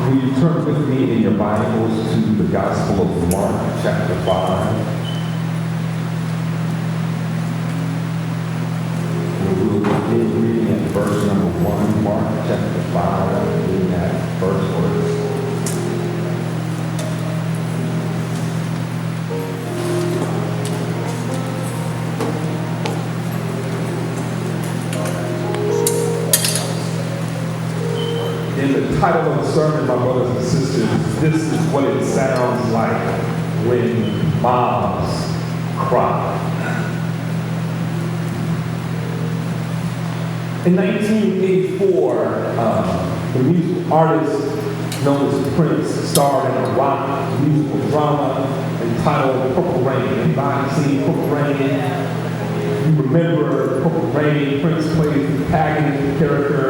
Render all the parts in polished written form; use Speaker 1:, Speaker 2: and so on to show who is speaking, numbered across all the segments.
Speaker 1: Will you turn with me in your Bibles to the Gospel of Mark, chapter 5? And we'll begin reading at verse number 1, Mark chapter 5, reading that first verse. In the title of the sermon, my brothers and sisters, this is what it sounds like when moms cry. In 1984, the musical artist known as Prince starred in a rock musical drama entitled Purple Rain. Anybody seen Purple Rain? You remember Purple Rain, Prince plays the protagonist character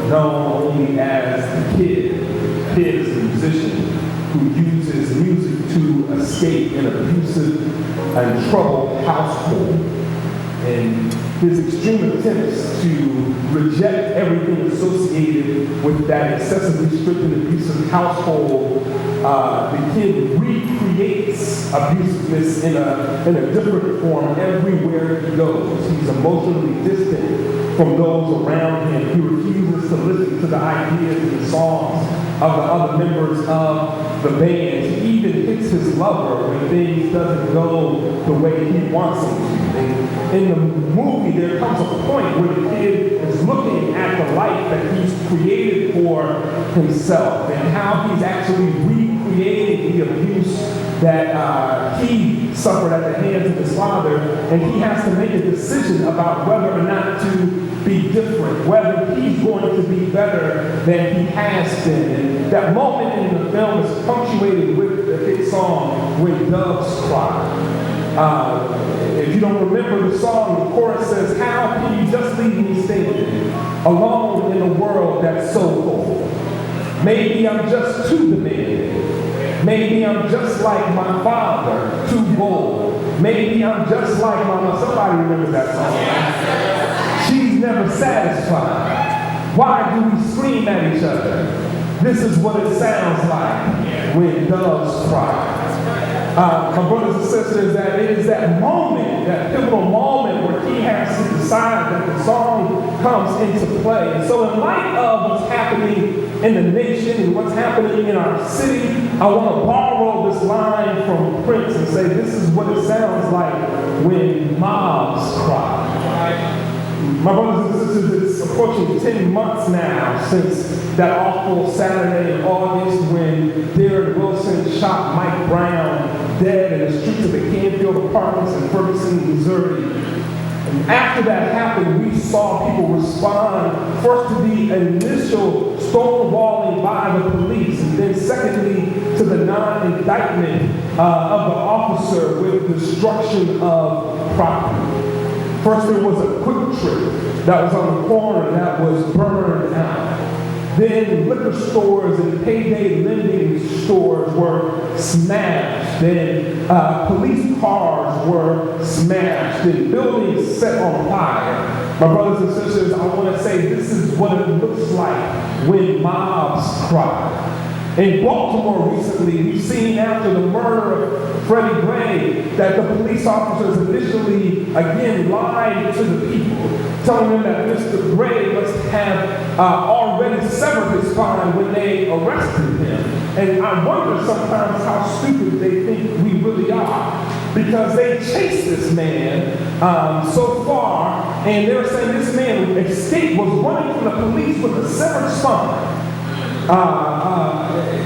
Speaker 1: known only as the Kid. The Kid is a musician who uses music to escape an abusive and troubled household. And his extreme attempts to reject everything associated with that excessively strict and abusive household, the Kid recreates abusiveness in a different form everywhere he goes. He's emotionally distant from those around him. He refuses to listen to the ideas and the songs of the other members of the band. He even hits his lover when things doesn't go the way he wants them to. And in the movie, there comes a point where the Kid is looking at the life that he's created for himself and how he's actually recreating the abuse that he suffered at the hands of his father, and he has to make a decision about whether or not to be different, whether he's going to be better than he has been. And that moment in the film is punctuated with the hit song, When Doves Cry. If you don't remember the song, the chorus says, "How can you just leave me standing alone in a world that's so cold? Maybe I'm just too demanding. Maybe I'm just like my father, too bold. Maybe I'm just like mama." Somebody remembers that song. She's never satisfied. Why do we scream at each other? This is what it sounds like when doves cry. My brothers and sisters, that it is that moment, that pivotal moment where he has to decide that the song comes into play. And so in light of what's happening in the nation and what's happening in our city, I want to borrow this line from Prince and say this is what it sounds like when mobs cry. My brothers and sisters, it's approaching 10 months now since that awful Saturday in August when Derek Wilson shot Mike Brown dead in the streets of the Canfield Apartments in Ferguson, Missouri. And after that happened, we saw people respond first to the initial stonewalling by the police, and then secondly to the non-indictment of the officer with destruction of property. First, there was a Quick Trip that was on the corner that was burned out. Then liquor stores and payday lending stores were smashed. Then police cars were smashed. And buildings set on fire. My brothers and sisters, I want to say this is what it looks like when mobs cry. In Baltimore recently, we've seen after the murder of Freddie Gray that the police officers initially, again, lied to the people, telling them that Mr. Gray must have already severed his spine when they arrested him. And I wonder sometimes how stupid they think we really are, because they chased this man so far, and they were saying this man escaped, was running from the police with a severed spine.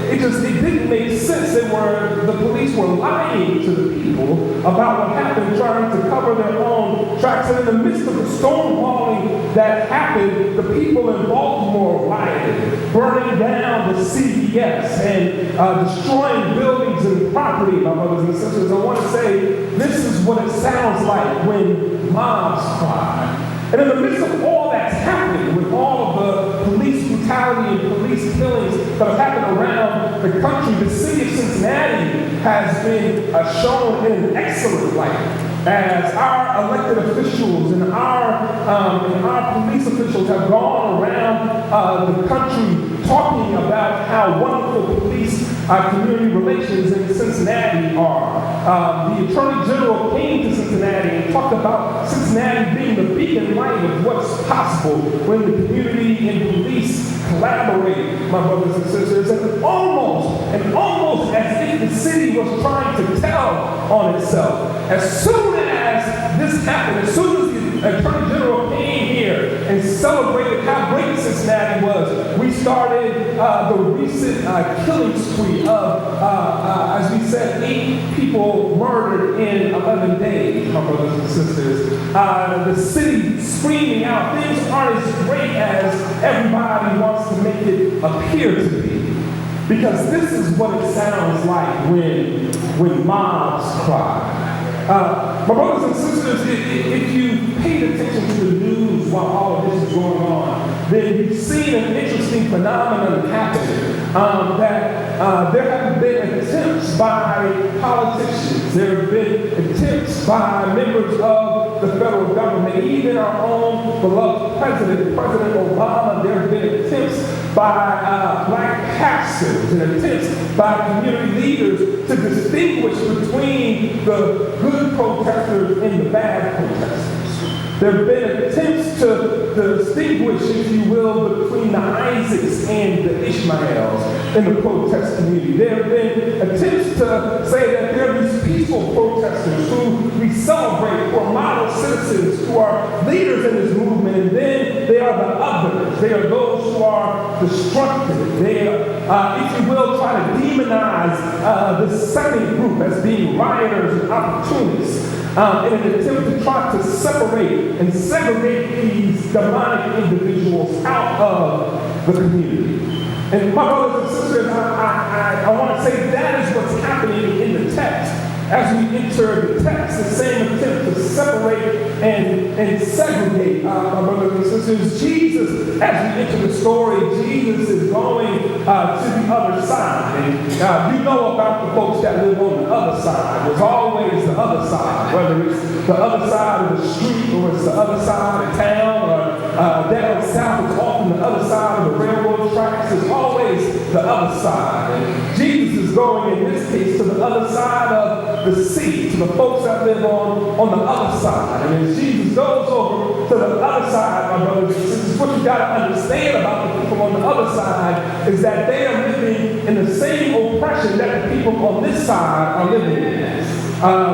Speaker 1: It didn't make sense. The police were lying to the people about what happened, trying to cover their own tracks. And in the midst of the stonewalling that happened, the people in Baltimore rioted, burning down the CVS and destroying buildings and property, my brothers and sisters. I want to say this is what it sounds like when mobs cry. And in the midst of all that's happening, with all of the police brutality and police killings that have happened around the country, the city of Cincinnati has been shown in an excellent light as our elected officials and our police officials have gone around the country talking about how wonderful police community relations in Cincinnati are. The Attorney General came to Cincinnati and talked about Cincinnati being the beacon light of what's possible when the community and police collaborate, my brothers and sisters, and almost as if the city was trying to tell on itself. As soon as this happened, as soon as the Attorney General came here and celebrated how great Cincinnati was, we started the recent killing spree of, as we said, 8 people murdered in 11 days, my brothers and sisters. The city screaming out, things aren't as great as everybody wants to make it appear to be. Because this is what it sounds like when mobs cry. My brothers and sisters, if you paid attention to the news while all of this is going on, then you've seen an interesting phenomenon happen. That there have been attempts by politicians, there have been attempts by members of the federal government, even our own beloved President Obama. There have been attempts by black pastors and attempts by community leaders to distinguish between the good protesters and the bad protesters. There have been attempts to distinguish, if you will, between the Isaacs and the Ishmaels in the protest community. There have been attempts to say that there are these peaceful protesters who we celebrate, who are model citizens, who are leaders in this movement, and then there are the others. They are those who are destructive. They are, if you will, try to demonize the second group as being rioters and opportunists. In an attempt to try to separate and segregate these demonic individuals out of the community. And my brothers and sisters, I want to say that is what's happening in the text. As we enter the text, the same attempt to separate and segregate, my brothers and sisters. Jesus, as we enter the story, Jesus is going to the other side. And you know about the folks that live on the other side. There's always the other side, whether it's the other side of the street or it's the other side of town or down south, it's often the other side of the railroad tracks. There's always the other side. And Jesus is going, in this case, to the other side of the sea, to the folks that live on the other side. And as Jesus goes over to the other side, my brothers and sisters, what you got to understand about the people on the other side is that they are living in the same oppression that the people on this side are living in.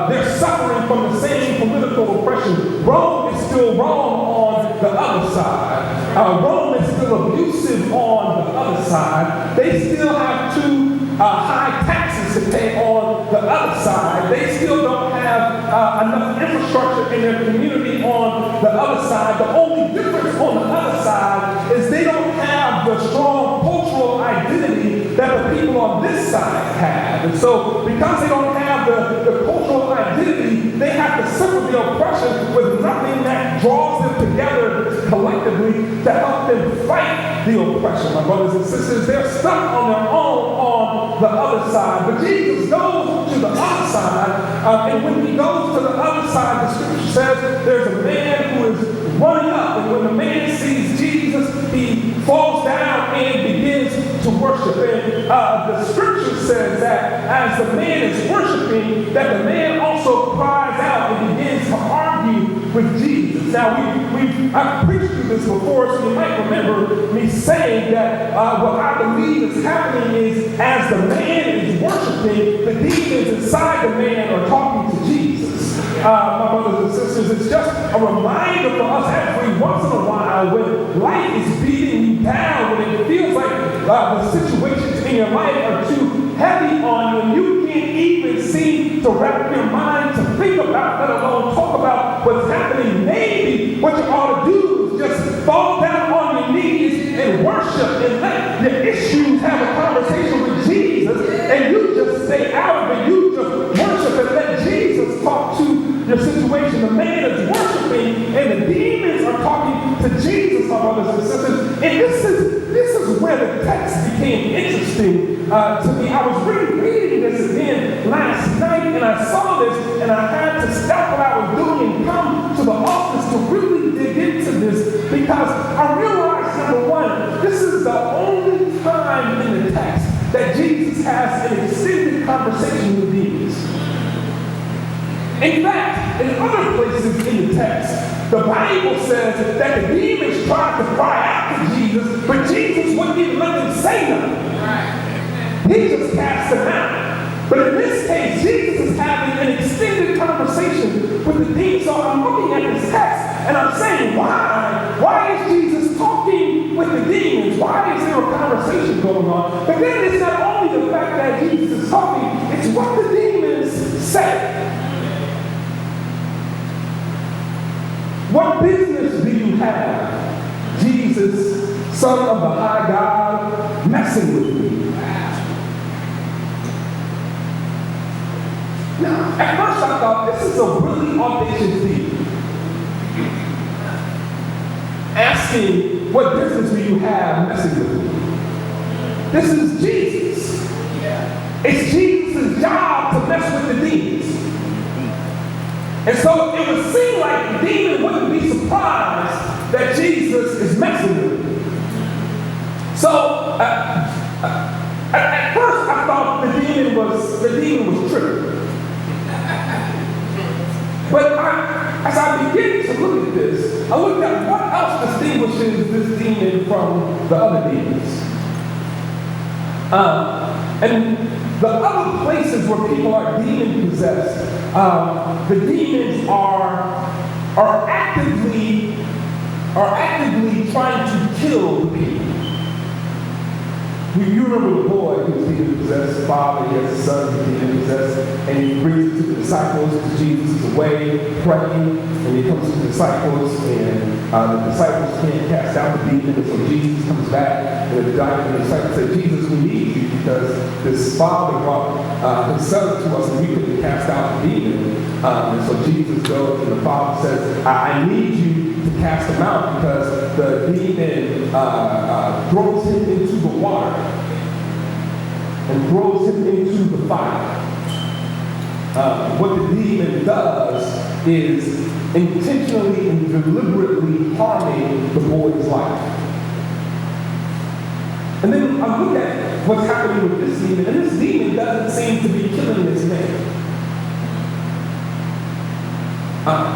Speaker 1: They're suffering from the same political oppression. Rome is still wrong on the other side. Rome is still abusive on the other side. They still have too high taxes to pay on the other side. They still don't have enough infrastructure in their community on the other side. The only difference on the other side is they don't have the strong cultural identity that the people on this side have. And so because they don't have the cultural identity, they have to suffer the oppression with nothing that draws them together collectively to help them fight the oppression. My brothers and sisters, they're stuck on their own on the other side. But Jesus goes to the other side, and when he goes to the other side, the scripture says there's a man who is running up, and when the man sees Jesus, he falls down and begins to worship. And the scripture says that as the man is worshiping, that the man also cries out and begins to argue with Jesus. Now, I've preached through this before, so you might remember me saying that what I believe is happening is as the man is worshiping, the demons inside the man are talking to Jesus. My brothers and sisters, it's just a reminder for us every once in a while when life is beating you down, when it feels like the situations in your life are too heavy on you, and you can't even seem to wrap your mind to think about, let alone talk about what's happening. Maybe what you ought to do is just fall down on your knees and worship and let your issues have a conversation with Jesus, and you just stay out of it. You just worship and let Jesus talk to your situation. The man is worshiping and the demons are talking to Jesus, my brothers and sisters. And this is where the text became interesting to me. I was reading this again last night, and I saw this, and I had to stop what I was doing and come to the office to really dig into this, because I realized, number one, this is the only time in the text that Jesus has an extended conversation with demons. In fact, in other places in the text, the Bible says that the demons tried to cry out to Jesus, but Jesus wouldn't even let them say nothing. He just cast them out. But in this case, Jesus is having an extended conversation with the demons. So I'm looking at this text and I'm saying, why? Why is Jesus talking with the demons? Why is there a conversation going on? But then it's not only the fact that Jesus is talking, it's what the demons say. What business do you have, Jesus, Son of the High God, messing with me? Now, at first I thought this is a really audacious thing. Asking, what business do you have messing with me? This is Jesus. It's Jesus' job to mess with the demons. And so it would seem like the demon wouldn't be surprised that Jesus is messing with him. So at first I thought the demon was tripping. But as I began to look at this, I looked at what else distinguishes this demon from the other demons. And the other places where people are demon possessed, the demons are actively trying to kill the people. You remember the boy who was demon possessed, his father, he has a son who's demon possessed, and he brings it to the disciples because Jesus is away praying, and he comes to the disciples, and the disciples can't cast out the demon, and so Jesus comes back, and the disciples say, Jesus, we need you because this father brought his son to us, and we couldn't cast out the demon. And so Jesus goes, and the father says, I need you to cast him out because the demon throws him into the water and throws him into the fire. What the demon does is intentionally and deliberately harming the boy's life. And then I look at what's happening with this demon, and this demon doesn't seem to be killing this man.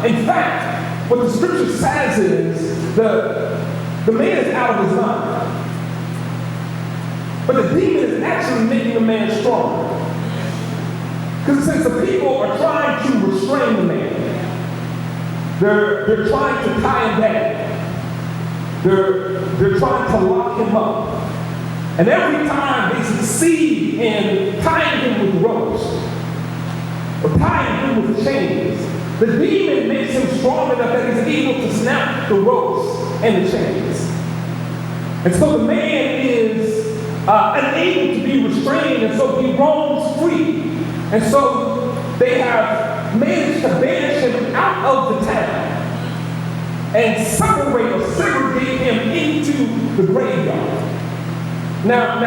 Speaker 1: In fact, what the scripture says is the man is out of his mind. But the demon is actually making the man stronger. Because it says the people are trying to restrain the man. They're trying to tie him down. They're trying to lock him up. And every time they succeed in tying him with ropes or tying him with chains, the demon makes him strong enough that he's able to snap the ropes and the chains. And so the man is unable to be restrained, and so he roams free. And so they have managed to banish him out of the town and separate or segregate him into the graveyard. Now,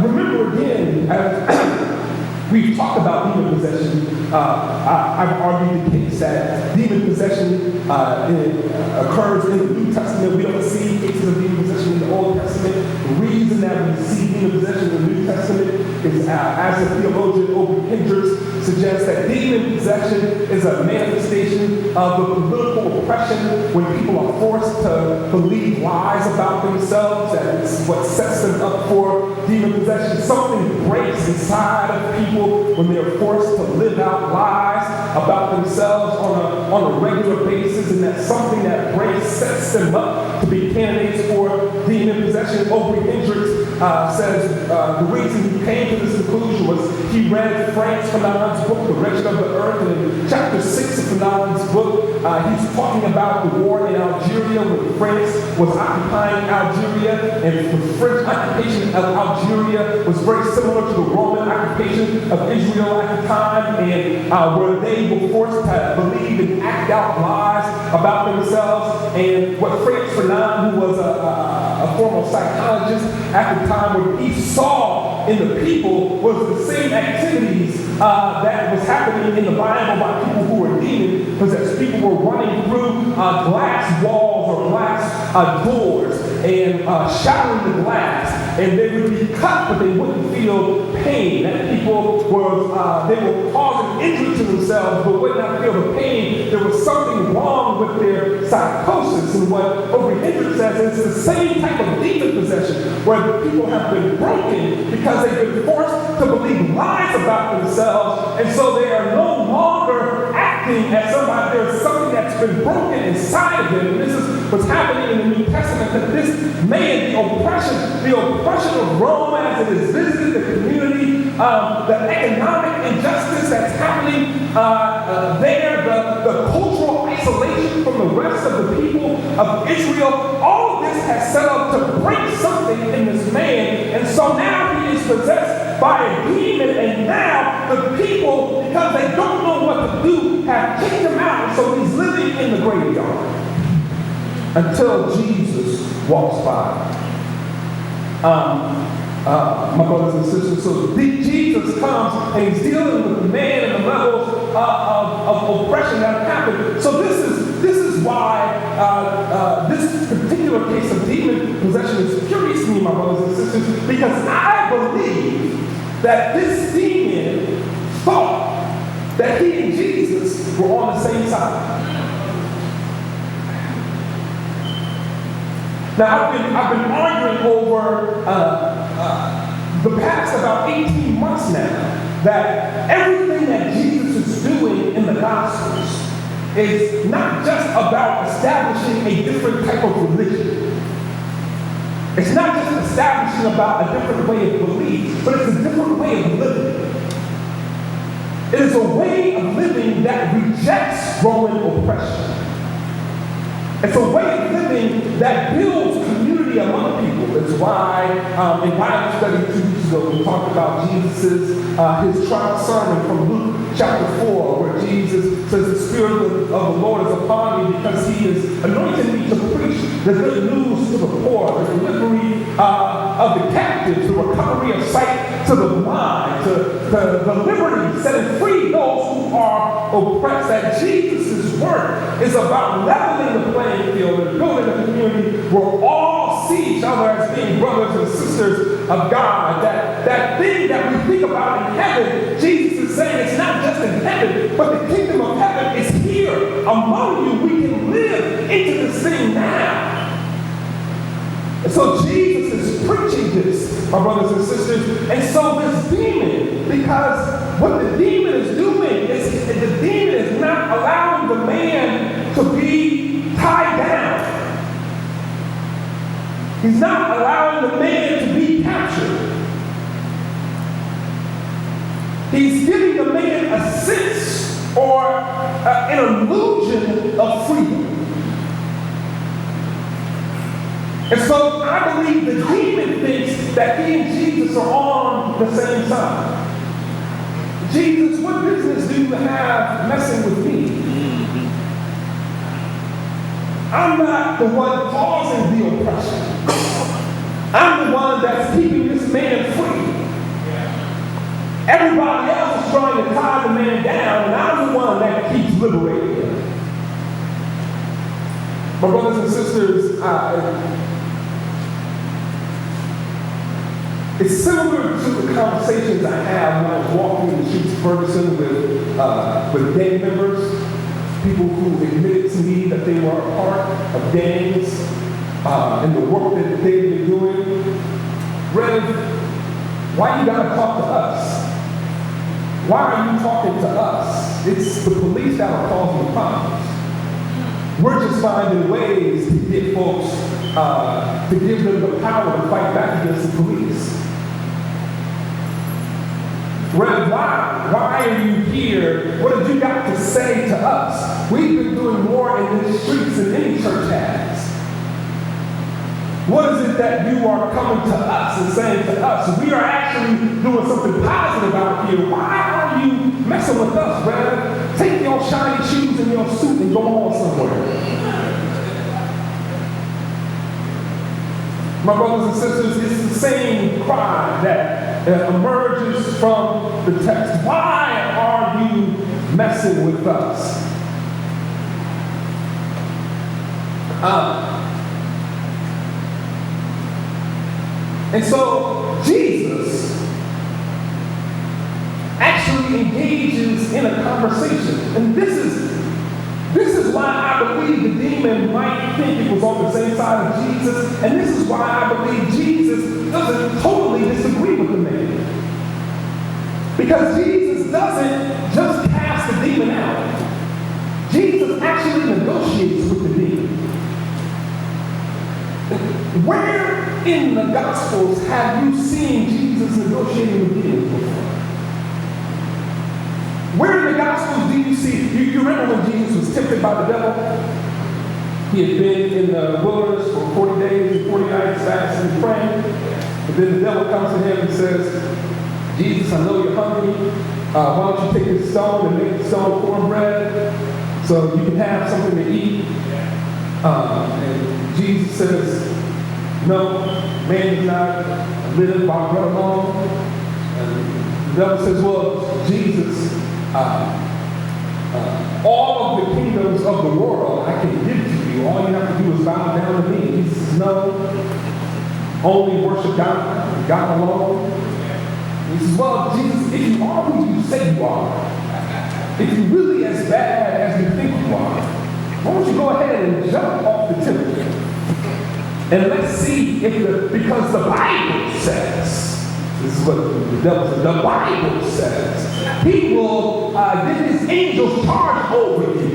Speaker 1: remember again, as we've talked about demon possession, I've argued the case that demon possession occurs in the New Testament. We don't see cases of demon possession in the Old Testament. The reason that we see demon possession in the New Testament is, as the theologian Obi Hendricks suggests, that demon possession is a manifestation of the political oppression when people are forced to believe lies about themselves. That is what sets them up for demon possession. Something breaks inside of people when they're forced to live out lies about themselves on a regular basis, and that's something that breaks, sets them up to be candidates for demon possession. Obi Hendricks says the reason he came to this conclusion was he read Franz Fanon's book, The Wretched of the Earth, and in chapter 6 of Fanon's book, he's talking about the war in Algeria when France was occupying Algeria, and the French occupation of Algeria was very similar to the Roman occupation of Israel at the time, and where they were forced to believe and act out lies about themselves. And what Fritz Fanon, who was a former psychologist at the time, what he saw in the people was the same activities that was happening in the Bible by people who were demon possessed. People were running through glass walls or glass doors and shattering the glass, and they would be cut, but they wouldn't feel pain. That people they were causing injury to themselves, but would not feel the pain. There was something wrong with their psychosis, and what Oprah Hendricks says is the same type of demon possession, where people have been broken because they've been forced to believe lies about themselves, and so they are no longer acting as somebody. There's something that's been broken inside of them, and this is what's happening in the New Testament. That this man, the oppression of Rome as it is visited the community, the economic injustice that's happening there, the cultural isolation from the rest of the people of Israel, all of this has set up to break something in this man, and so now he is possessed by a demon, and now the people, because they don't know what to do, have kicked him out, and so he's living in the graveyard until Jesus walks by. My brothers and sisters, so Jesus comes and he's dealing with the man and the levels of oppression that have happened. So this is why this particular case of demon possession is curious to me, my brothers and sisters, because I believe that this demon thought that he and Jesus were on the same side. Now, I've been arguing over the past about 18 months now that everything that Jesus is doing in the Gospels is not just about establishing a different type of religion. It's not just establishing about a different way of belief, but it's a different way of living. It is a way of living that rejects Roman oppression. It's a way of living that builds community among people. It's why in Bible study 2 weeks ago we talked about his trial sermon from Luke chapter 4, where Jesus says, "The Spirit of the Lord is upon me because he has anointed me to preach the good news to the poor, the delivery of the captives, the recovery of sight to the blind, the liberty, setting free those who are oppressed." That Jesus' work is about leveling the playing field and building a community where all see each other as being brothers and sisters of God. That thing that we think about in heaven, Jesus is saying it's not just in heaven, but the kingdom of heaven is here among you. We can live into this thing now. And so Jesus is preaching this, my brothers and sisters. And so this demon, because what the demon is doing is the demon is not allowing the man to be tied down. He's not allowing the man to be captured. He's giving the man a sense or an illusion of freedom. And so I believe the demon thinks that he and Jesus are on the same side. Jesus, what business do you have messing with me? I'm not the one causing the oppression. I'm the one that's keeping this man free. Everybody else is trying to tie the man down, and I'm the one that keeps liberating him. My brothers and sisters, it's similar to the conversations I had when I was walking the streets of Ferguson with gang members, people who admitted to me that they were a part of gangs and the work that they've been doing. Rev, why you gotta talk to us? Why are you talking to us? It's the police that are causing problems. We're just finding ways to get folks, to give them the power to fight back against the police. Rev, why are you here? What have you got to say to us? We've been doing more in the streets than any church has. What is it that you are coming to us and saying to us? We are actually doing something positive out here. Why are you messing with us, Rev? Take your shiny shoes and your suit and go on somewhere. My brothers and sisters, it's the same cry that emerges from the text. Why are you messing with us? And so Jesus actually engages in a conversation. And this is why I believe the demon might think it was on the same side of Jesus. And this is why I believe Jesus doesn't totally disagree with the man. Because Jesus doesn't just cast the demon out. Jesus actually negotiates with the demon. Where in the Gospels have you seen Jesus negotiating with demons before? Where in the Gospels do you see, you remember when Jesus was tempted by the devil? He had been in the wilderness for 40 days and 40 nights fasting and praying. But then the devil comes to him and says, Jesus, I know you're hungry. Why don't you take this stone and make the stone cornbread so you can have something to eat? And Jesus says, no, man does not live by bread alone. And the devil says, well, Jesus, all of the kingdoms of the world I can give to you. All you have to do is bow down to me. He says, no, only worship God, God alone. He says, well, Jesus, if you are who you say you are, if you're really as bad as you think you are, why don't you go ahead and jump off the temple? And let's see if because the Bible says, this is what the devil says, the Bible says, he will give his angels charge over you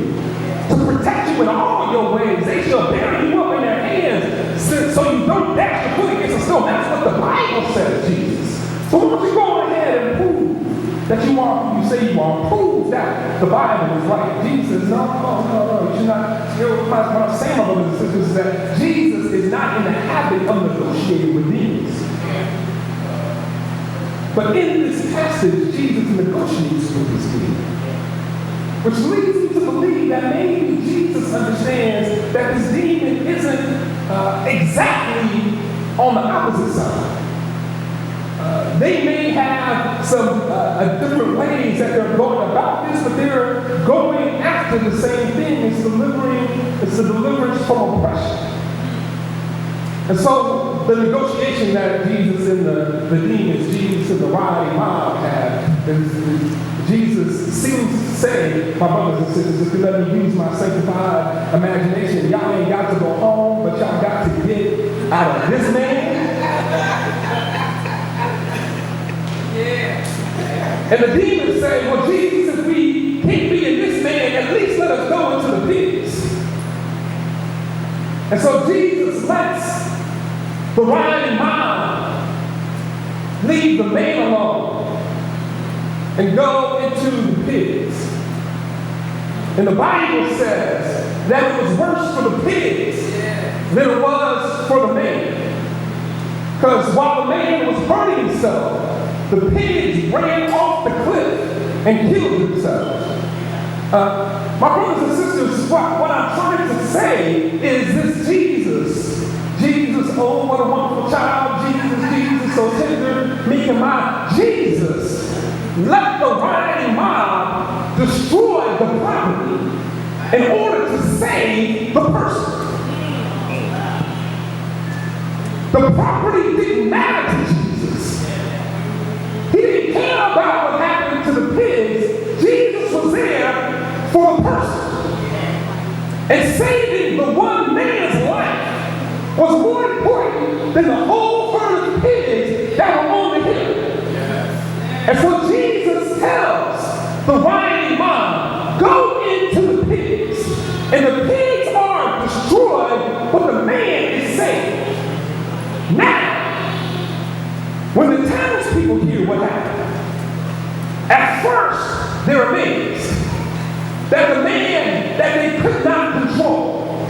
Speaker 1: to protect you in all your ways. They shall bear you up in their hands so you don't dash your foot against a stone. That's what the Bible says, Jesus. So why don't you go ahead and prove that you are who you say you are? Prove that the Bible is right. Jesus, no, you should not. What I'm saying, my brothers and sisters, is that Jesus is not in the habit of negotiating with demons. But in this passage, Jesus negotiates with this demon, which leads me to believe that maybe Jesus understands that this demon isn't exactly on the opposite side. They may have some different ways that they're going about this, but they're going after the same thing. It's the deliverance from oppression. And so the negotiation that Jesus and the demons, Jesus and the rowdy mob have, Jesus seems to say, my brothers and sisters, if you let me use my sanctified imagination, y'all ain't got to go home, but y'all got to get out of this man. And the demons say, well, Jesus, if we can't be in this man, at least let us go into the pigs. And so Jesus lets the rowdy mob leave the man alone and go into the pigs. And the Bible says that it was worse for the pigs than it was for the man. Because while the man was hurting himself, the pigs ran off the cliff and killed themselves. My brothers and sisters, what I'm trying to say is this Jesus, oh, what a wonderful child, Jesus, so tender, meek and mild. Jesus, let the rowdy mob destroy the property in order to save the person. The property didn't matter to Jesus. He didn't care about what happened to the pigs. Jesus was there for the person. And saving the one man's life was more important than the whole herd of pigs that were on the hill. And so Jesus tells the rowdy mob, go into the pigs. And the pigs are destroyed, but the man is saved. Now, when the townspeople hear what happened, at first they're amazed that the man that they could not control,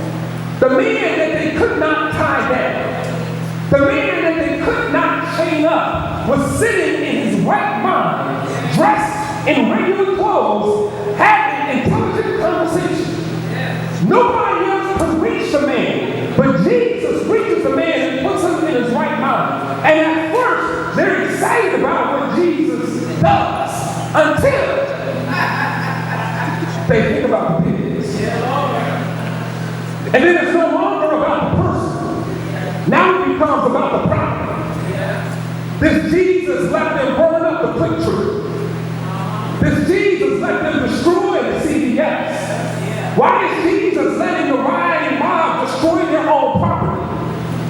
Speaker 1: the man that they could not tie down, the man that they could not chain up, was sitting in his right mind, dressed in regular clothes, having intelligent conversation. Nobody else could reach the man, but Jesus reaches the man and puts him until they think about the pigs. And then it's no longer about the person. Now it becomes about the property. This Jesus let them burn up the quick tree. This Jesus let them destroy the CVS. Why is Jesus letting the rioting mob destroy their own property?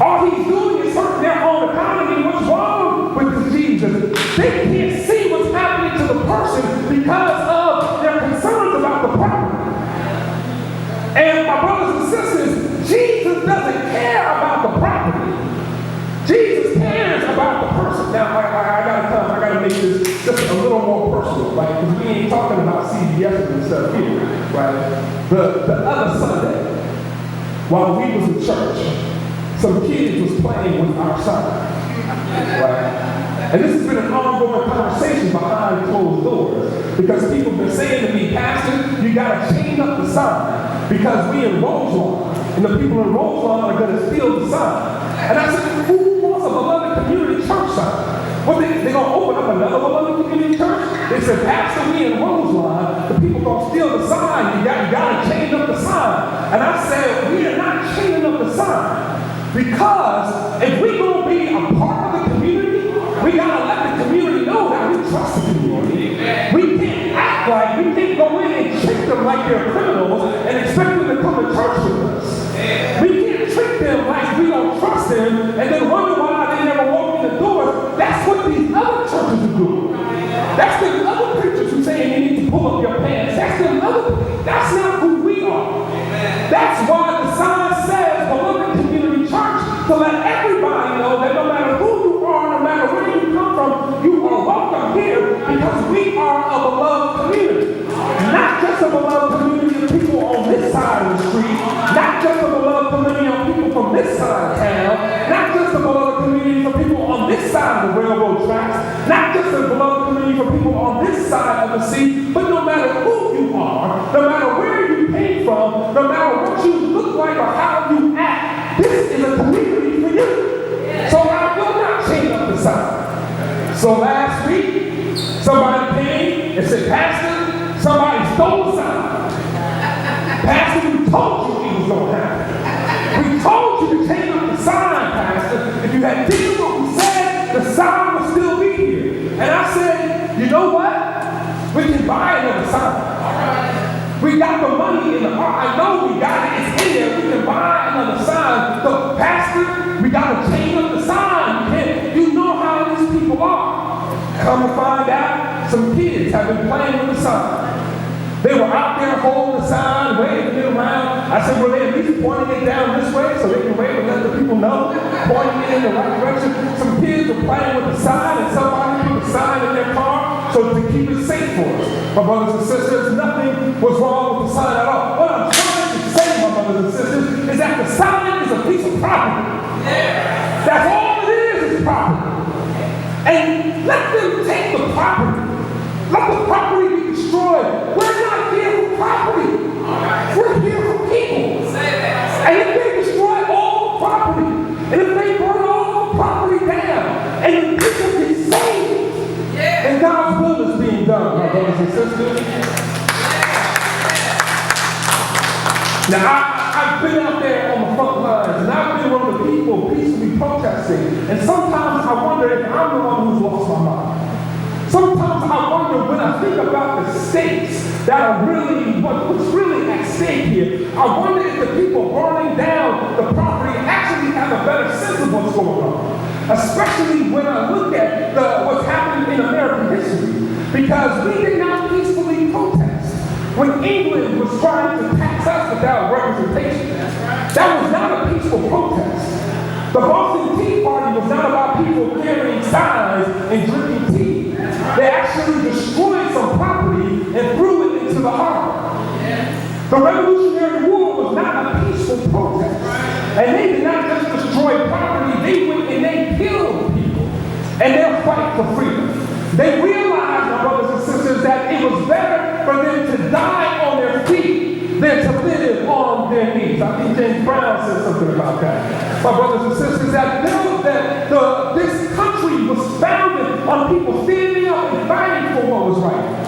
Speaker 1: All he's doing is hurting their own economy. What's wrong with this Jesus? They can't see what's happening to the person because of their concerns about the property. And my brothers and sisters, Jesus doesn't care about the property. Jesus cares about the person. Now, I gotta make this just a little more personal, right? Because we ain't talking about CVS and stuff here, right? The other Sunday, while we was in church, some kids was playing with our sign, right? And this has been an ongoing conversation behind closed doors because people have been saying to me, Pastor, you gotta change up the sign because we in Roseland and the people in Roseland are gonna steal the sign. And I said, who wants a beloved community church sign? Well, they gonna open up another beloved community church? They said, Pastor, we in Roseland, the people gonna steal the sign. You gotta change up the sign. And I said, we are not changing up the sign. Because if we're going to be a part of the community, we got to let the community know that we trust the community. We can't act like, we can't go in and treat them like they're criminals and expect them to come to church with us. We can't treat them like we don't trust them and then wonder why they never walk in the door. That's what these other churches are doing. That's the other preachers who say you need to pull up your pants. That's not who we are. That's why the sign says, beloved community church, to let everybody know that no matter who you are, no matter where you come from, you are welcome here because we are a beloved community. Not just a beloved community of people on this side of the street, not just a beloved community of people from this side of town, not just a beloved community for people on this side of the railroad tracks, not just a beloved community for people on this side of the sea, but no matter who you are, no matter where you came from, no matter what you look like or how you act, this is a community for you. So I will not change up the sign. So last week, somebody came and said, Pastor, somebody stole the sign. Pastor, we told you it was going to happen. We told you to change up the sign, Pastor. If you had did what we said, the sign would still be here. And I said, you know what? We can buy another sign. We got the money in the heart. I know we got it. It's in there. We can buy another sign. So, Pastor, we got to change up the sign. And you know how these people are. Come to find out, some kids have been playing with the sign. They were out there holding the sign, waving it around. I said, well, they at least pointing it down this way so they can wave and let the people know, pointing it in the right direction. Some kids were playing with the sign, and somebody put the sign in their car so to keep it safe for us. My brothers and sisters, nothing was wrong with the sign at all. What I'm trying to say, my brothers and sisters, is that the sign is a piece of property. That's all it is property. And let them take the property. Let the property be destroyed. We're not here for property. We're here for people. And if they destroy all the property, and if they burn all the property down, and the people get saved, and God's will is being done, my brothers and sisters. Now, I've been out there on the front lines, and I've been one of the people peacefully protesting, and sometimes I wonder if I'm the one who's lost my mind. Sometimes I wonder when I think about the stakes that are really, what's really at stake here, I wonder if the people burning down the property actually have a better sense of what's going on. Especially when I look at what's happening in American history. Because we did not peacefully protest when England was trying to tax us without representation. That was not a peaceful protest. The Boston Tea Party was not about people carrying signs and drinking tea. They actually destroyed some property and threw it into the harbor. The Revolutionary War was not a peaceful protest. And they did not just destroy property, they went and they killed people. And they'll fight for freedom. They realized, my brothers and sisters, that it was better for them to die on their feet than to live on their knees. I think James Brown said something about that. My brothers and sisters, that this country was founded on people standing up and fighting for what was right.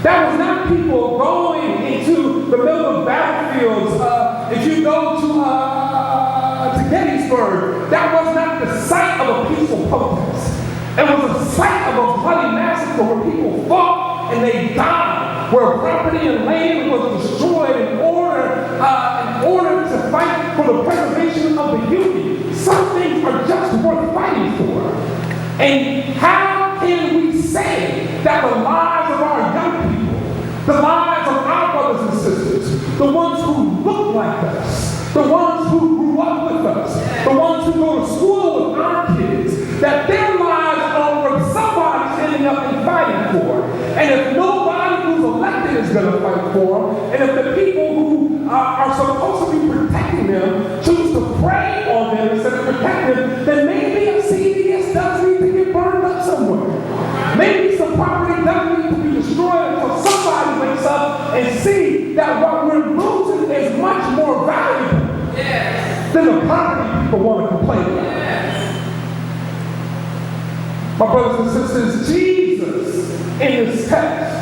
Speaker 1: That was not people going into the middle of battlefields. If you go to Gettysburg, that was not the site of a peaceful protest. It was a site of a bloody massacre where people fought and they died, where property and land was destroyed in order to fight for the preservation of the Union. Some things are just worth fighting for. And how can we say that the lives of our young people, the lives of our brothers and sisters, the ones who look like us, the ones who grew up with us, the ones who go to school with our kids, that their lives are worth somebody's ending up and fighting for? And if nobody who's elected is going to fight for them, and if the people who are supposed to be protecting them choose to prey on them instead of protect them, then maybe a CVS does need to get burned up somewhere. Maybe some property does need to be destroyed until somebody wakes up and see that what we're losing is much more valuable than the property people want to complain about. My brothers and sisters, Jesus in this text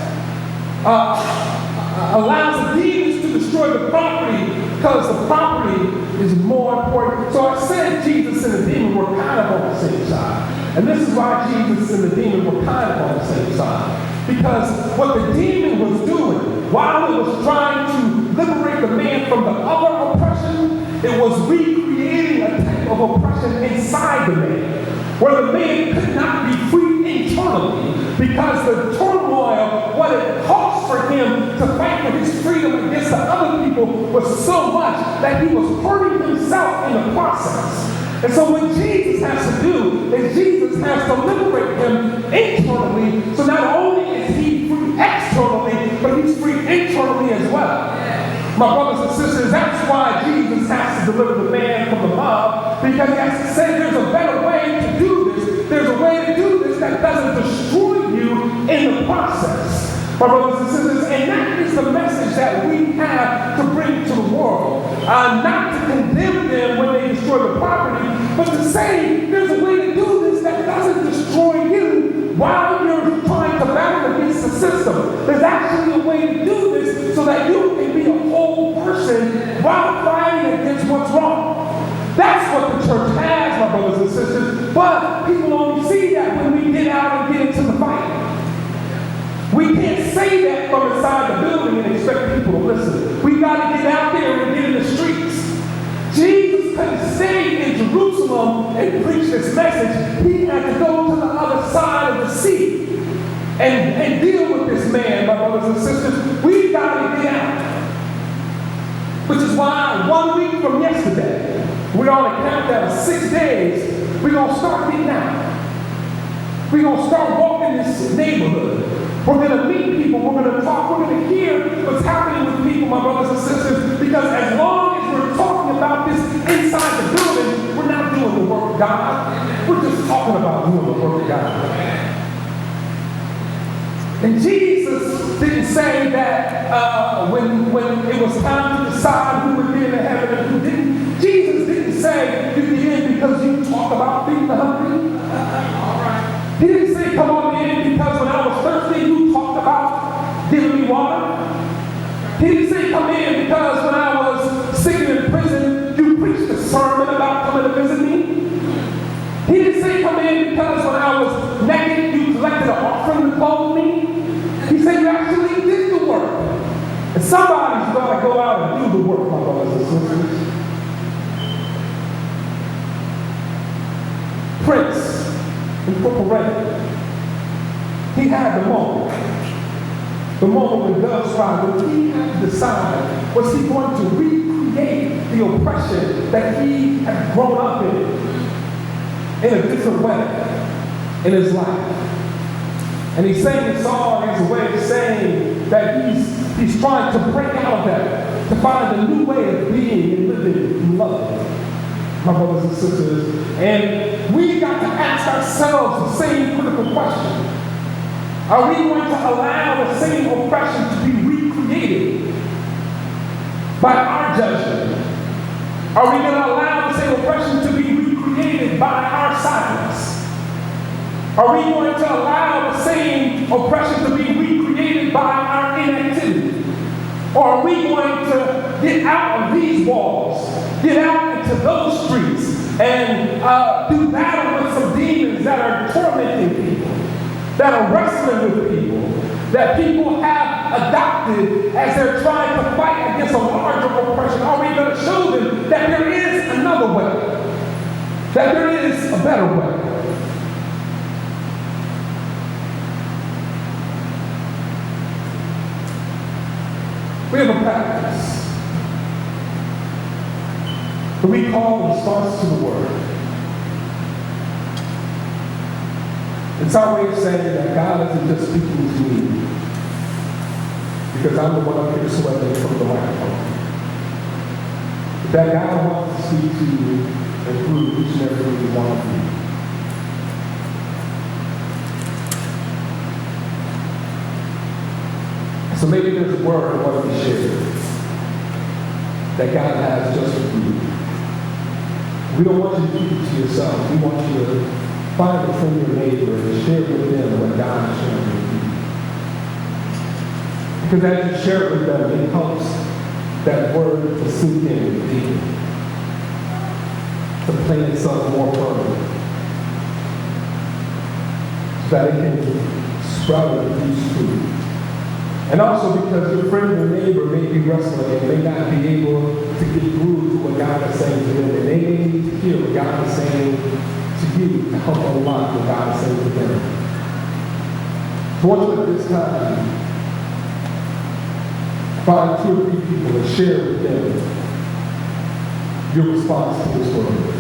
Speaker 1: allows the demons to destroy the property because the property is more important. So I said Jesus and the demon were kind of on the same side. And this is why Jesus and the demon were kind of on the same side. Because what the demon was doing, while it was trying to liberate the man from the other oppression, it was recreating a type of oppression inside the man, where the man could not be free internally because the turmoil, what it cost for him to fight for his freedom against the other people was so much that he was hurting himself in the process. And so what Jesus has to do is Jesus has to liberate him internally, so not only is he free externally, but he's free internally as well. My brothers and sisters, that's why Jesus has to deliver the man from the mob, because he has to say there's a better way to do this. There's a way to do this that doesn't destroy you in the process. My brothers and sisters, and that is the message that we have to bring to the world. Not to condemn them when they destroy the property, but to say there's a way to do this that doesn't destroy you while you're trying to battle against the system. There's actually a way to do this so that you can be a whole person while fighting against what's wrong. That's what the church has, my brothers and sisters. But people only see that when we get out and get into the fight. We can't say that from inside the building and expect people to listen. We got to get out there and get in the streets. Jesus couldn't stay in Jerusalem and preach this message. He had to go to the other side of the sea and deal with this man, my brothers and sisters. We've got to get out. Which is why 1 week from yesterday, we're on a countdown of 6 days, we're going to start getting out. We're going to start walking this neighborhood. We're going to meet people. We're going to talk. We're going to hear what's happening with people, my brothers and sisters, because as long as we're talking about this inside the building, we're not doing the work of God. We're just talking about doing the work of God. And Jesus didn't say that when it was time to decide who would get into heaven and who didn't. Jesus didn't say you get in because you talk about feeding the hungry. He didn't say come on in because when I was thirsty you talked about giving me water. He didn't say come in because when I was sick and in prison you preached a sermon about coming to visit me. He didn't say come in because when I was naked you collected an offering to clothe me. He said you actually did the work. And somebody's got to go out and do the work, my brothers and sisters. Prince in Purple Rain, he had the moment when doves cried, when he had to decide, was he going to recreate the oppression that he had grown up in a different way in his life. And he sang this song as a way of saying that he's trying to break out of that, to find a new way of being and living and loving, my brothers and sisters. And we got to ask ourselves the same critical question. Are we going to allow the same oppression to be recreated by our judgment? Are we going to allow the same oppression to be recreated by our silence? Are we going to allow the same oppression to be recreated created by our inactivity? Or are we going to get out of these walls, get out into those streets, and do battle with some demons that are tormenting people, that are wrestling with people, that people have adopted as they're trying to fight against a larger oppression? Are we going to show them that there is another way, that there is a better way? We have a practice that we call response to the word. It's our way of saying that God isn't just speaking to me because I'm the one up here sweating from the microphone. But that God wants to speak to you and through each and every one of you. So maybe there's a word I want to be shared that God has just for you. We don't want you to keep it to yourself. We want you to find it from your neighbor and share with them what God is sharing with you. Because as you share it with them, it helps that word to sink in deeper, to plant itself more firmly, so that it can sprout and produce fruit. And also because your friend or neighbor may be wrestling and may not be able to get through to what God is saying to them. And they may need to hear what God is saying to you to help unlock what God is saying to them. So I want you at this time find 2 or 3 people and share with them your response to this word.